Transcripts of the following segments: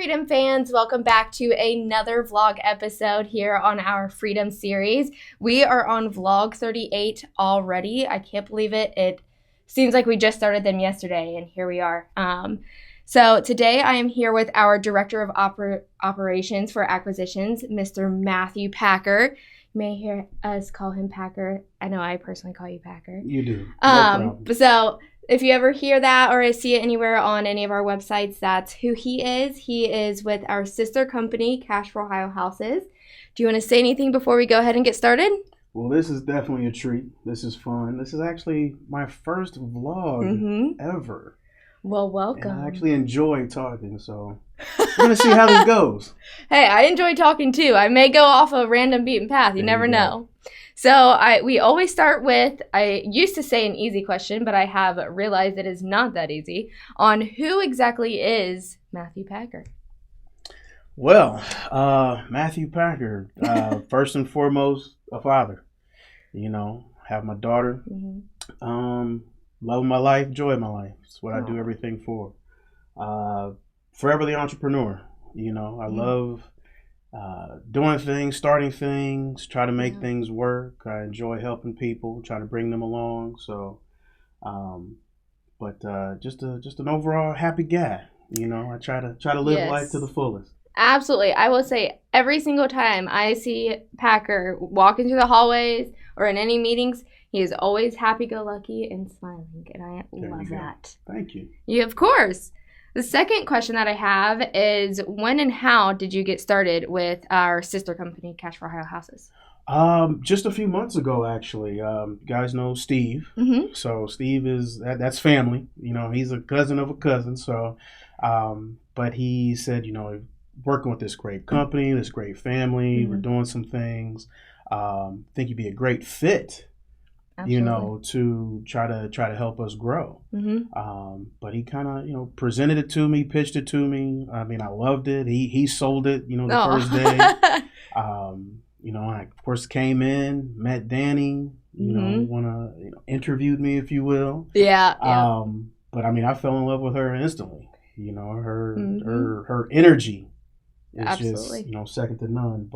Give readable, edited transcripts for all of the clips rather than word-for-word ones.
Freedom fans, welcome back to another vlog episode here on our Freedom series. We are on vlog 38 already. I can't believe it. It seems like we just started them yesterday, and here we are. So today I am here with our Director of Operations for Acquisitions, Mr. Matthew Packer. You may hear us call him Packer. I know I personally call you Packer. You do. No problem. So if you ever hear that or see it anywhere on any of our websites, that's who he is. He is with our sister company, Cash for Ohio Houses. Do you want to say anything before we go ahead and get started? Well, this is definitely a treat. This is fun. This is actually my first vlog ever. Well, welcome. And I actually enjoy talking, so we're going to see how this goes. Hey, I enjoy talking too. I may go off a random beaten path. You never know. So we always start with, I used to say an easy question, but I have realized it is not that easy, on who exactly is Matthew Packer? Well, Matthew Packer, first and foremost, a father. You know, have my daughter, love my life, joy my life. It's what I do everything for. Forever the entrepreneur. You know, I love doing things, starting things, try to make things work. I enjoy helping people, try to bring them along. So, just an overall happy guy. You know, I try to live life to the fullest. Absolutely. I will say every single time I see Packer walking through the hallways or in any meetings, he is always happy-go-lucky and smiling, and I love that. Thank you. Yeah, of course. The second question that I have is, when and how did you get started with our sister company, Cash for Ohio Houses? Just a few months ago, actually. You guys know Steve. So Steve that's family. You know, he's a cousin of a cousin. So, but he said, you know, working with this great company, this great family, we're doing some things. Think you'd be a great fit. Absolutely. You know, to try to help us grow. But he kind of, you know, presented it to me, pitched it to me. I mean, I loved it. He sold it, you know, the first day. You know, I of course came in, met Danny, you know, interviewed me, if you will. Yeah. But I mean, I fell in love with her instantly. You know, her energy is just, you know, second to none.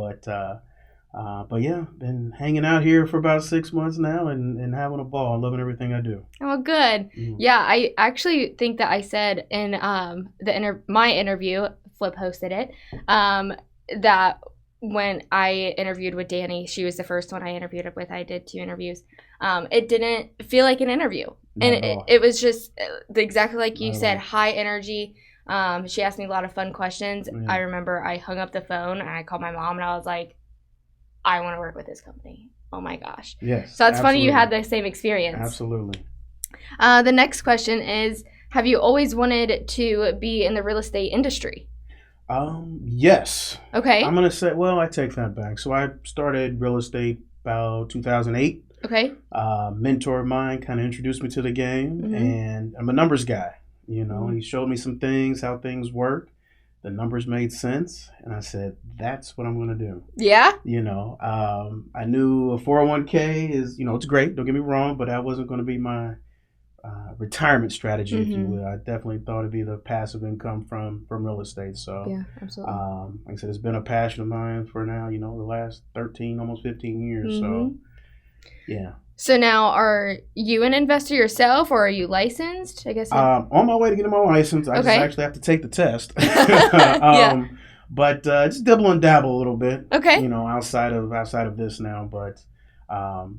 But yeah, been hanging out here for about 6 months now and having a ball, loving everything I do. Oh, good. Yeah, I actually think that I said in my interview, Flip hosted it, that when I interviewed with Danny, she was the first one I interviewed with. I did 2 interviews. It didn't feel like an interview. And it was just exactly like you said, high energy. She asked me a lot of fun questions. I remember I hung up the phone and I called my mom and I was like, I want to work with this company. Oh my gosh. Yes. So it's funny you had the same experience. Absolutely. The next question is, have you always wanted to be in the real estate industry? Yes. Okay. I'm going to say, well, I take that back. So I started real estate about 2008. Okay. Mentor of mine kind of introduced me to the game, and I'm a numbers guy. You know, he showed me some things, how things work. The numbers made sense, and I said, that's what I'm going to do. Yeah? You know, I knew a 401k is, you know, it's great, don't get me wrong, but that wasn't going to be my retirement strategy, if you will. I definitely thought it'd be the passive income from real estate. So, yeah, absolutely. Like I said, it's been a passion of mine for now, you know, the last 13, almost 15 years. So, yeah. So now, are you an investor yourself, or are you licensed? I guess. On my way to getting my license. I just actually have to take the test. But just dibble and dabble a little bit. Okay. You know, outside of this now, but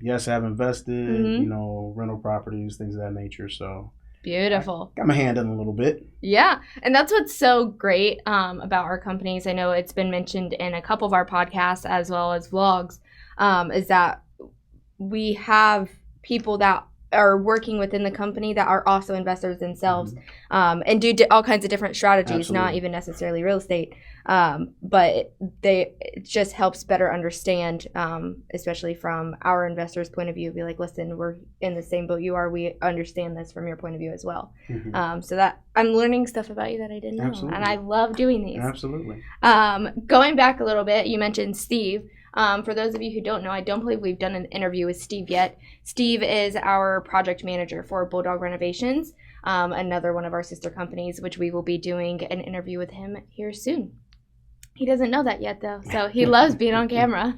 yes, I've invested. You know, rental properties, things of that nature. So beautiful. Got my hand in a little bit. Yeah, and that's what's so great about our companies. I know it's been mentioned in a couple of our podcasts as well as vlogs. Is that we have people that are working within the company that are also investors themselves, and do all kinds of different strategies, not even necessarily real estate. But it just helps better understand, especially from our investors' point of view, be like, listen, we're in the same boat you are. We understand this from your point of view as well. So that I'm learning stuff about you that I didn't know. And I love doing these. Absolutely. Going back a little bit, you mentioned Steve. For those of you who don't know, I don't believe we've done an interview with Steve yet. Steve is our project manager for Bulldog Renovations. another one of our sister companies, which we will be doing an interview with him here soon. He doesn't know that yet, though, so he loves being on camera.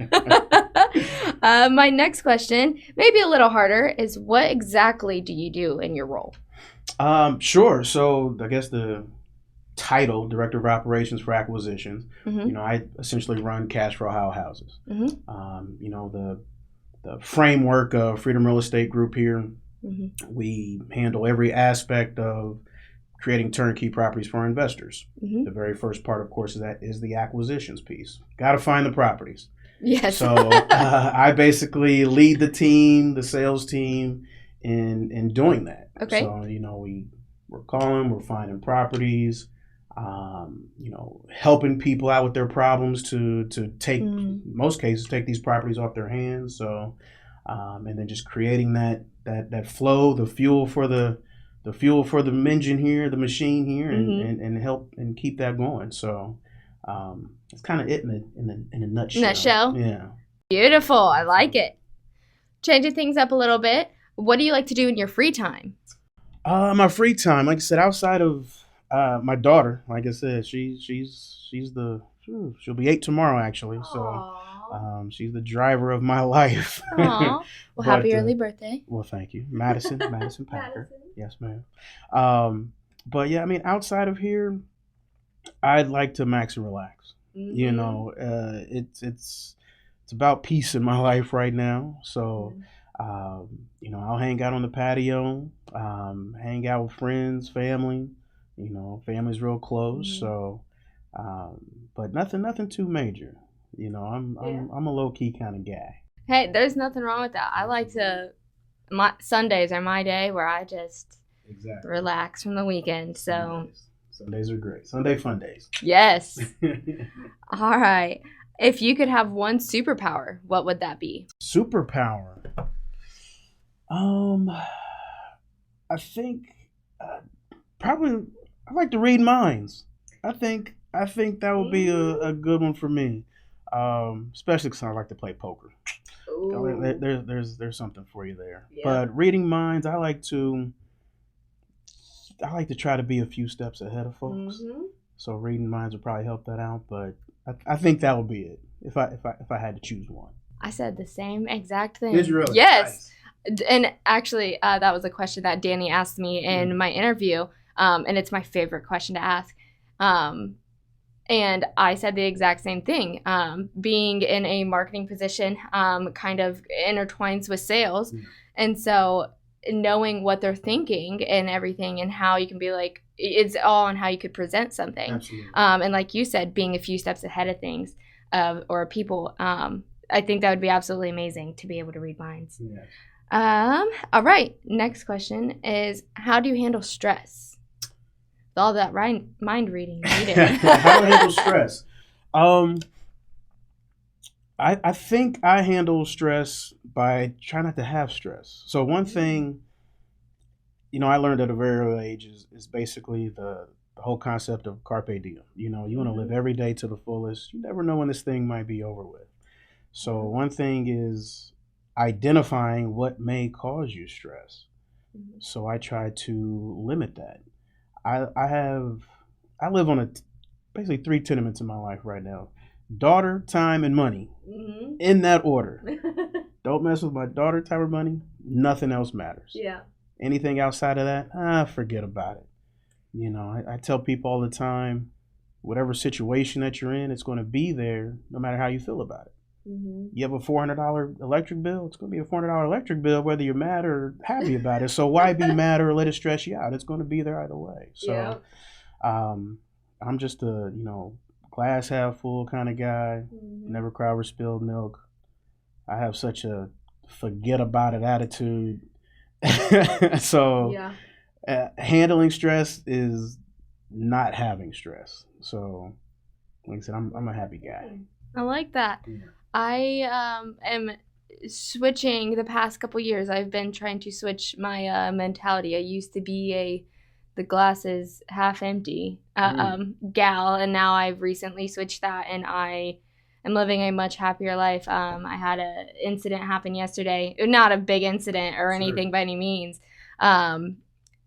My next question, maybe a little harder, is what exactly do you do in your role? Sure. So I guess the title, Director of Operations for Acquisitions, I essentially run cash for Ohio houses. The framework of Freedom Real Estate Group here, we handle every aspect of creating turnkey properties for our investors. The very first part, of course, is the acquisitions piece. Got to find the properties. Yes. So I basically lead the team, the sales team, in doing that. Okay. So we're calling, we're finding properties, helping people out with their problems to take, in most cases, take these properties off their hands. So and then just creating that flow, the fuel for the engine here, the machine here, and help and keep that going. So it's kind of it in a nutshell. Yeah. Beautiful. I like it. Changing things up a little bit. What do you like to do in your free time? My free time, like I said, outside of my daughter, like I said, she'll be 8 tomorrow actually. Aww. So she's the driver of my life. Aww. Well, happy early birthday. Well, thank you. Madison Packer. Yes, ma'am. But yeah, I mean, outside of here, I'd like to max and relax. It's about peace in my life right now. So, I'll hang out on the patio, hang out with friends, family. Family's real close. So, but nothing too major. I'm a low key kind of guy. Hey, there's nothing wrong with that. I like to. Sundays are my day where I just relax from the weekend. So Sundays are great. Sunday fun days. Yes. All right. If you could have one superpower, what would that be? Superpower. I think probably I like to read minds. I think that would be a good one for me. Especially because I like to play poker. There's something for you there. Yeah. But reading minds, I like to try to be a few steps ahead of folks. So reading minds would probably help that out. But I think that would be it if I had to choose one. I said the same exact thing. Did you really? Yes. Nice. And actually, that was a question that Danny asked me in my interview, and it's my favorite question to ask. And I said the exact same thing. Being in a marketing position kind of intertwines with sales. And so knowing what they're thinking and everything and how you can be like, it's all on how you could present something. Absolutely. And like you said, being a few steps ahead of things or people, I think that would be absolutely amazing to be able to read minds. Yeah. All right. Next question is, how do you handle stress? All that mind reading. How do I handle stress? I think I handle stress by trying not to have stress. So one thing, I learned at a very early age is basically the whole concept of carpe diem. You want to live every day to the fullest. You never know when this thing might be over with. So one thing is identifying what may cause you stress. So I try to limit that. I live on basically 3 tenements in my life right now: daughter, time, and money. In that order. Don't mess with my daughter, time, or money. Nothing else matters. Yeah. Anything outside of that, forget about it. I tell people all the time, whatever situation that you're in, it's going to be there no matter how you feel about it. You have a $400 electric bill, it's going to be a $400 electric bill whether you're mad or happy about it. So why be mad or let it stress you out? It's going to be there either way. So I'm just a glass half full kind of guy. Never cry over spilled milk. I have such a forget about it attitude. So handling stress is not having stress. So like I said, I'm a happy guy. I like that. I am switching the past couple years. I've been trying to switch my mentality. I used to be the glass is half empty gal, and now I've recently switched that, and I am living a much happier life. I had an incident happen yesterday. Not a big incident or anything by any means.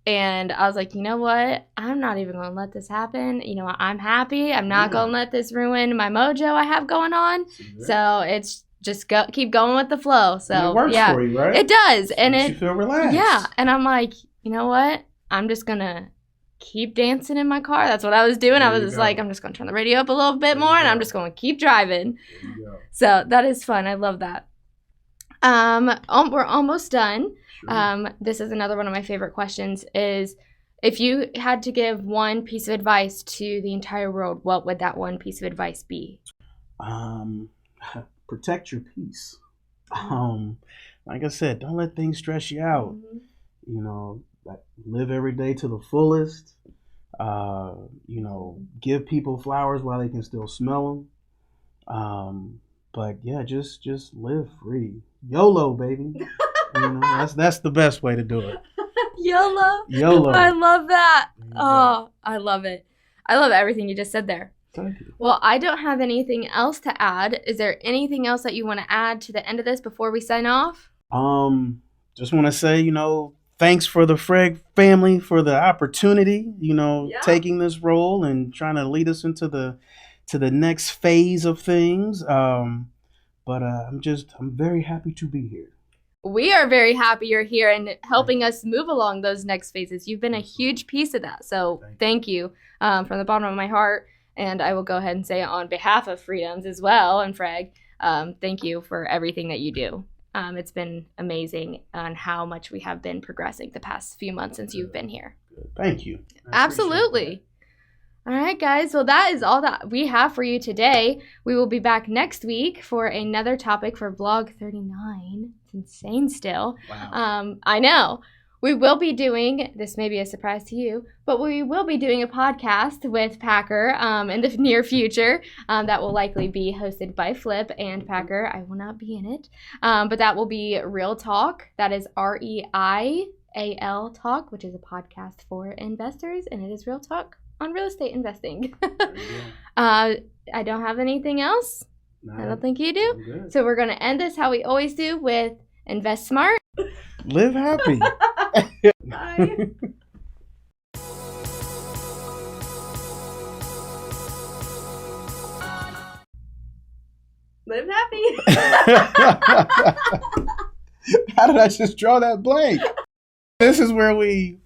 And I was like, you know what? I'm not even going to let this happen. You know, I'm happy. I'm not going to let this ruin my mojo I have going on. So it's just keep going with the flow. So and it works for you, right? It does. And makes you feel relaxed. Yeah. And I'm like, you know what? I'm just going to keep dancing in my car. That's what I was doing. I was just like, I'm just going to turn the radio up a little bit more and I'm just going to keep driving. So that is fun. I love that. We're almost done. Sure. This is another one of my favorite questions is if you had to give one piece of advice to the entire world, what would that one piece of advice be? Protect your peace. Like I said, don't let things stress you out. Mm-hmm. You know, live every day to the fullest. You know, give people flowers while they can still smell them. But yeah, just live free. YOLO, baby. You know, that's the best way to do it. YOLO. I love that. Oh, I love it. I love everything you just said there. Thank you. Well, I don't have anything else to add. Is there anything else that you want to add to the end of this before we sign off? Just want to say, you know, thanks for the Freg family for the opportunity, you know, taking this role and trying to lead us into the next phase of things. But I'm very happy to be here. We are very happy you're here and helping us move along those next phases. You've been a huge piece of that. So thank you from the bottom of my heart. And I will go ahead and say on behalf of Freedoms as well and Freg, thank you for everything that you do. It's been amazing on how much we have been progressing the past few months since you've been here. Thank you. Absolutely. All right, guys. Well, that is all that we have for you today. We will be back next week for another topic for Vlog 39. It's insane still. Wow. I know. We will be doing, this may be a surprise to you, but we will be doing a podcast with Packer in the near future that will likely be hosted by Flip and Packer. I will not be in it. But that will be Real Talk. That is REIalTalk, which is a podcast for investors, and it is Real Talk on real estate investing. I don't have anything else. No, I don't think you do. So we're going to end this how we always do with invest smart. Live happy. Bye. Live happy. How did I just draw that blank? This is where we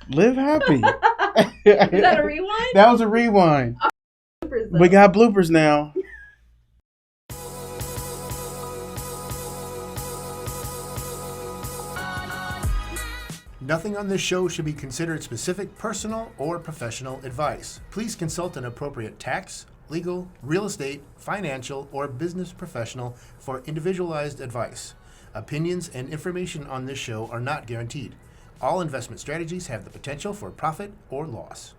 live happy. Is that a rewind? That was a rewind. We got bloopers now. Nothing on this show should be considered specific personal or professional advice. Please consult an appropriate tax, legal, real estate, financial, or business professional for individualized advice. Opinions and information on this show are not guaranteed. All investment strategies have the potential for profit or loss.